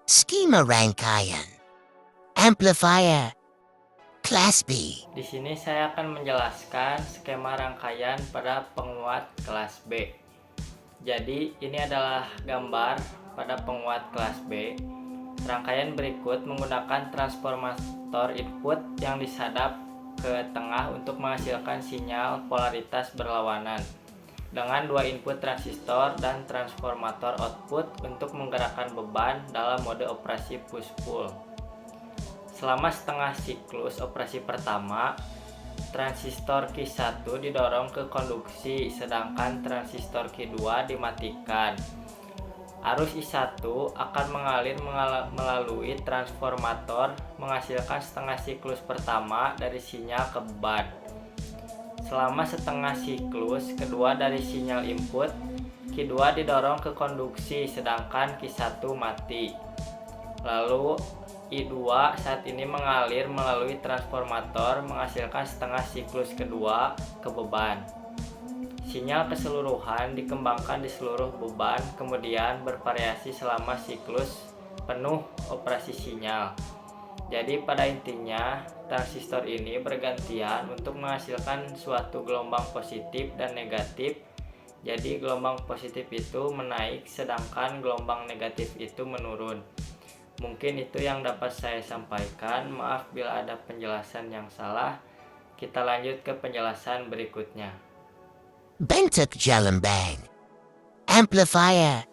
Skema rangkaian. Amplifier. Kelas B. Di sini saya akan menjelaskan skema rangkaian pada penguat kelas B. Jadi ini adalah gambar pada penguat kelas B. Rangkaian berikut menggunakan transformator input yang disadap ke tengah untuk menghasilkan sinyal polaritas berlawanan dengan dua input transistor dan transformator output untuk menggerakkan beban dalam mode operasi push-pull. Selama setengah siklus operasi pertama, transistor Q1 didorong ke konduksi sedangkan transistor Q2 dimatikan. Arus I1 akan mengalir melalui transformator menghasilkan setengah siklus pertama dari sinyal ke beban. Selama setengah siklus kedua dari sinyal input, Q2 didorong ke konduksi sedangkan Q1 mati. Lalu I2 saat ini mengalir melalui transformator menghasilkan setengah siklus kedua ke beban. Sinyal keseluruhan dikembangkan di seluruh beban kemudian bervariasi selama siklus penuh operasi sinyal. Jadi pada intinya transistor ini bergantian untuk menghasilkan suatu gelombang positif dan negatif. Jadi gelombang positif itu menaik sedangkan gelombang negatif itu menurun. Mungkin itu yang dapat saya sampaikan. Maaf bila ada penjelasan yang salah. Kita lanjut ke penjelasan berikutnya. Bentuk gelembang. Amplifier.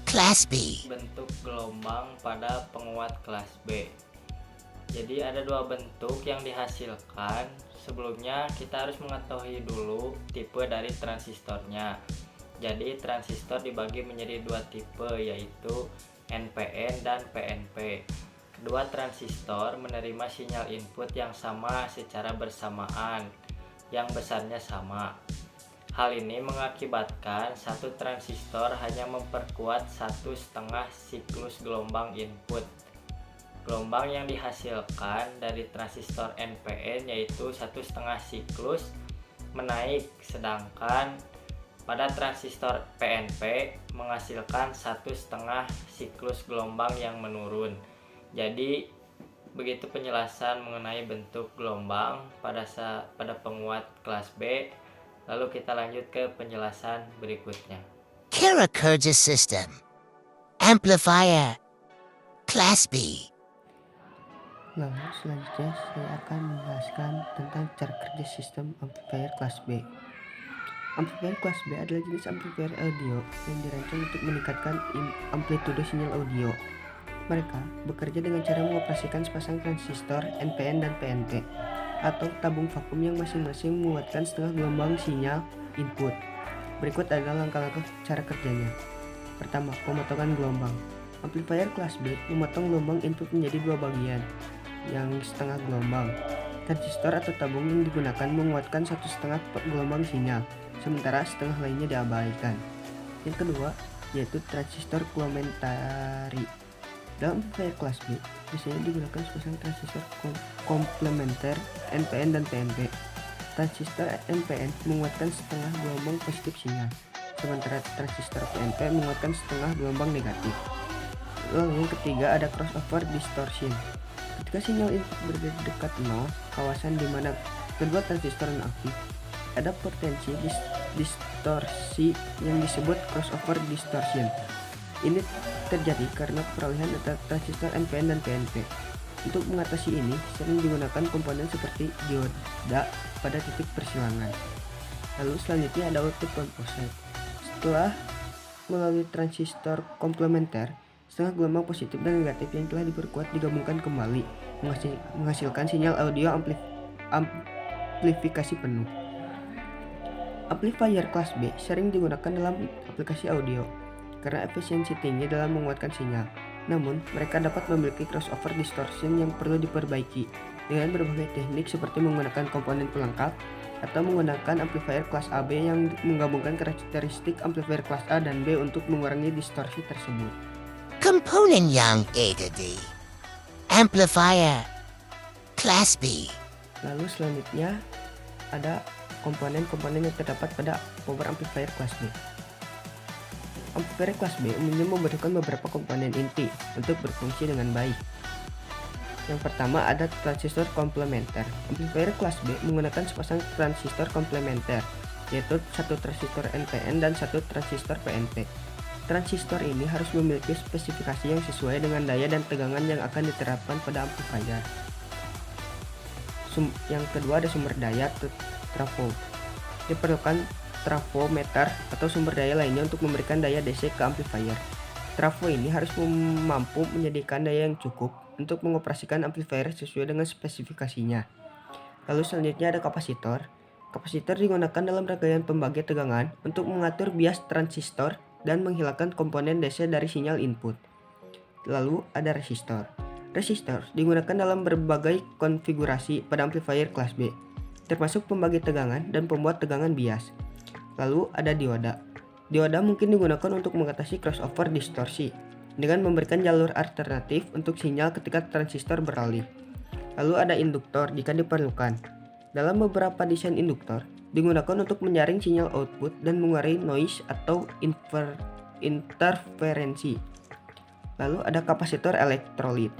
Kelas B. Bentuk gelombang pada penguat kelas B. Jadi ada dua bentuk yang dihasilkan. Sebelumnya kita harus mengetahui dulu tipe dari transistornya. Jadi transistor dibagi menjadi dua tipe, yaitu NPN dan PNP. Kedua transistor menerima sinyal input yang sama secara bersamaan, yang besarnya sama. Hal ini mengakibatkan satu transistor hanya memperkuat satu setengah siklus gelombang input. Gelombang yang dihasilkan dari transistor NPN yaitu satu setengah siklus menaik, sedangkan pada transistor PNP menghasilkan satu setengah siklus gelombang yang menurun. Jadi begitu penjelasan mengenai bentuk gelombang pada penguat kelas B. Lalu kita lanjut ke penjelasan berikutnya. Kira kerja system. Amplifier. Kelas B. Lalu selanjutnya saya akan menjelaskan tentang cara kerja sistem amplifier kelas B. Amplifier kelas B adalah jenis amplifier audio yang dirancang untuk meningkatkan amplitude sinyal audio. Mereka bekerja dengan cara mengoperasikan sepasang transistor NPN dan PNP atau tabung vakum yang masing-masing menguatkan setengah gelombang sinyal input. Berikut adalah langkah-langkah cara kerjanya. Pertama, pemotongan gelombang. Amplifier kelas B memotong gelombang input menjadi dua bagian, yang setengah gelombang. Transistor atau tabung yang digunakan menguatkan satu setengah gelombang sinyal, sementara setengah lainnya diabaikan. Yang kedua, yaitu transistor komplementari. Dalam amplifier kelas B, biasanya digunakan sepasang transistor komplementer NPN dan PNP. Transistor NPN menguatkan setengah gelombang positif sinyal, sementara transistor PNP menguatkan setengah gelombang negatif. Lalu yang ketiga ada crossover distortion. Ketika sinyal input berada di dekat nol, kawasan di mana kedua transistor aktif, ada potensi distorsi yang disebut crossover distortion. Ini terjadi karena peralihan antara transistor NPN dan PNP. Untuk mengatasi ini, sering digunakan komponen seperti dioda pada titik persilangan. Lalu selanjutnya ada output composite. Setelah melalui transistor komplementer, setengah gelombang positif dan negatif yang telah diperkuat digabungkan kembali, menghasilkan sinyal audio amplifikasi penuh. Amplifier kelas B sering digunakan dalam aplikasi audio karena efisiensi tinggi dalam menguatkan sinyal. Namun, mereka dapat memiliki crossover distortion yang perlu diperbaiki dengan berbagai teknik seperti menggunakan komponen pelengkap atau menggunakan amplifier kelas AB yang menggabungkan karakteristik amplifier kelas A dan B untuk mengurangi distorsi tersebut. Komponen yang A dan D. Amplifier. Kelas B. Lalu selanjutnya ada komponen-komponen yang terdapat pada power amplifier kelas B. Amplifier kelas B umumnya membutuhkan beberapa komponen inti untuk berfungsi dengan baik. Yang pertama ada transistor komplementer. Amplifier kelas B menggunakan sepasang transistor komplementer, yaitu satu transistor NPN dan satu transistor PNP. Transistor ini harus memiliki spesifikasi yang sesuai dengan daya dan tegangan yang akan diterapkan pada amplifier. Yang kedua ada sumber daya trafo. Diperlukan trafometer atau sumber daya lainnya untuk memberikan daya DC ke amplifier. Trafo ini harus mampu menyediakan daya yang cukup untuk mengoperasikan amplifier sesuai dengan spesifikasinya. Lalu selanjutnya ada kapasitor. Kapasitor digunakan dalam rangkaian pembagi tegangan untuk mengatur bias transistor dan menghilangkan komponen DC dari sinyal input. Lalu ada resistor. Resistor digunakan dalam berbagai konfigurasi pada amplifier kelas B, termasuk pembagi tegangan dan pembuat tegangan bias. Lalu ada dioda. Dioda mungkin digunakan untuk mengatasi crossover distorsi dengan memberikan jalur alternatif untuk sinyal ketika transistor beralih. Lalu ada induktor jika diperlukan. Dalam beberapa desain induktor digunakan untuk menyaring sinyal output dan mengurangi noise atau interferensi. Lalu ada kapasitor elektrolit.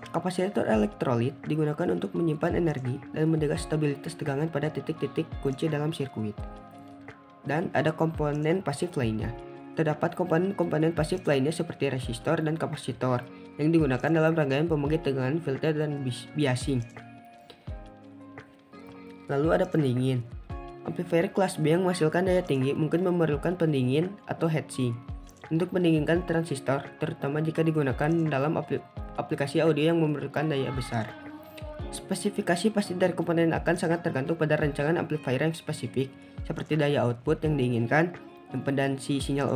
Kapasitor elektrolit digunakan untuk menyimpan energi dan menjaga stabilitas tegangan pada titik-titik kunci dalam sirkuit. Dan ada komponen pasif lainnya. Terdapat komponen-komponen pasif lainnya seperti resistor dan kapasitor yang digunakan dalam rangkaian pembagi tegangan, filter, dan biasing. Lalu ada pendingin. Amplifier kelas B yang menghasilkan daya tinggi mungkin memerlukan pendingin atau heatsink untuk mendinginkan transistor, terutama jika digunakan dalam aplikasi audio yang memerlukan daya besar. Spesifikasi pasti dari komponen akan sangat tergantung pada rancangan amplifier yang spesifik, seperti daya output yang diinginkan, impedansi sinyal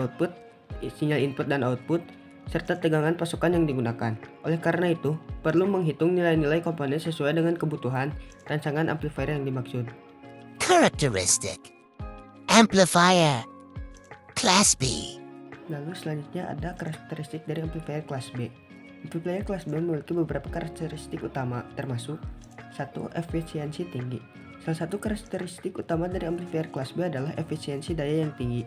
input dan output, serta tegangan pasokan yang digunakan. Oleh karena itu, perlu menghitung nilai-nilai komponen sesuai dengan kebutuhan rancangan amplifier yang dimaksud. Characteristic Amplifier Class B. Lalu selanjutnya ada karakteristik dari amplifier kelas B. Amplifier kelas B memiliki beberapa karakteristik utama, termasuk 1. Efisiensi tinggi. Salah satu karakteristik utama dari amplifier kelas B adalah efisiensi daya yang tinggi.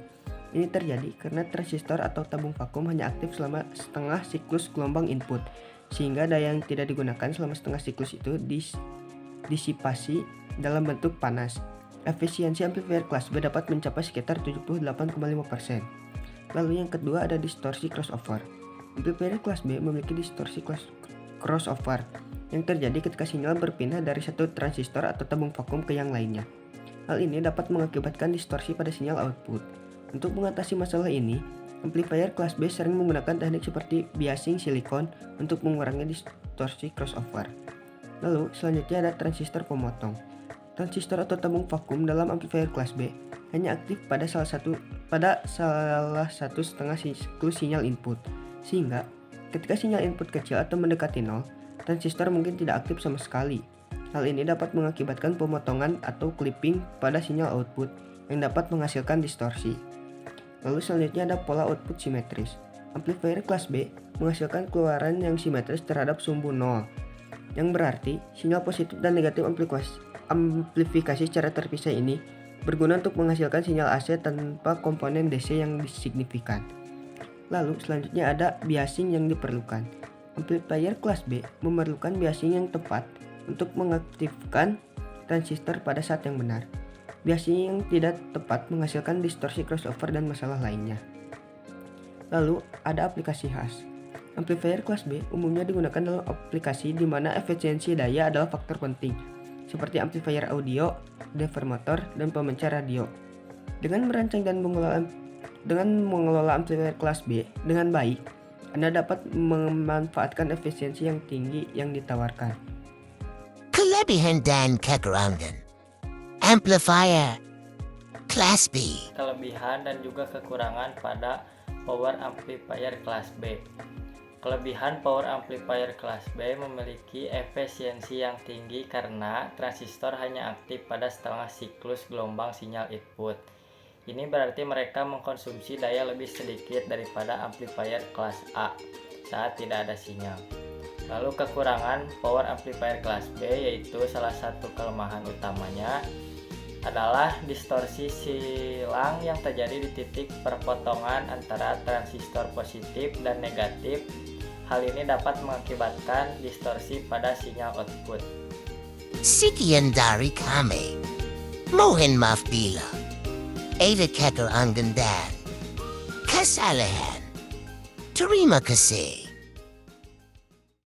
Ini terjadi karena transistor atau tabung vakum hanya aktif selama setengah siklus gelombang input, sehingga daya yang tidak digunakan selama setengah siklus itu disipasi dalam bentuk panas. Efisiensi amplifier kelas B dapat mencapai sekitar 78,5%. Lalu yang kedua ada distorsi crossover. Amplifier kelas B memiliki distorsi crossover yang terjadi ketika sinyal berpindah dari satu transistor atau tabung vakum ke yang lainnya. Hal ini dapat mengakibatkan distorsi pada sinyal output. Untuk mengatasi masalah ini, amplifier kelas B sering menggunakan teknik seperti biasing silikon untuk mengurangi distorsi crossover. Lalu selanjutnya ada transistor pemotong. Transistor atau tabung vakum dalam amplifier kelas B hanya aktif pada salah satu setengah siklus sinyal input, sehingga ketika sinyal input kecil atau mendekati nol, transistor mungkin tidak aktif sama sekali. Hal ini dapat mengakibatkan pemotongan atau clipping pada sinyal output yang dapat menghasilkan distorsi. Lalu selanjutnya ada pola output simetris. Amplifier kelas B menghasilkan keluaran yang simetris terhadap sumbu nol, yang berarti sinyal positif dan negatif amplifikasi secara terpisah ini berguna untuk menghasilkan sinyal AC tanpa komponen DC yang signifikan. Lalu selanjutnya ada biasing yang diperlukan. Amplifier kelas B memerlukan biasing yang tepat untuk mengaktifkan transistor pada saat yang benar. Biasing yang tidak tepat menghasilkan distorsi crossover dan masalah lainnya. Lalu ada aplikasi khas. Amplifier kelas B umumnya digunakan dalam aplikasi di mana efisiensi daya adalah faktor penting, seperti amplifier audio, deformator, dan pemancar radio. Dengan merancang dan mengelola amplifier kelas B dengan baik, Anda dapat memanfaatkan efisiensi yang tinggi yang ditawarkan. Kelebihan dan kekurangan Amplifier Class B. Kelebihan dan juga kekurangan pada power amplifier kelas B. Kelebihan power amplifier kelas B memiliki efisiensi yang tinggi karena transistor hanya aktif pada setengah siklus gelombang sinyal input. Ini berarti mereka mengkonsumsi daya lebih sedikit daripada amplifier kelas A saat tidak ada sinyal. Lalu kekurangan power amplifier kelas B yaitu salah satu kelemahan utamanya adalah distorsi silang yang terjadi di titik perpotongan antara transistor positif dan negatif. Hal ini dapat mengakibatkan distorsi pada sinyal output. Sekian dari kami. Mohon maaf bila ada kekurangan dan kesalahan. Terima kasih.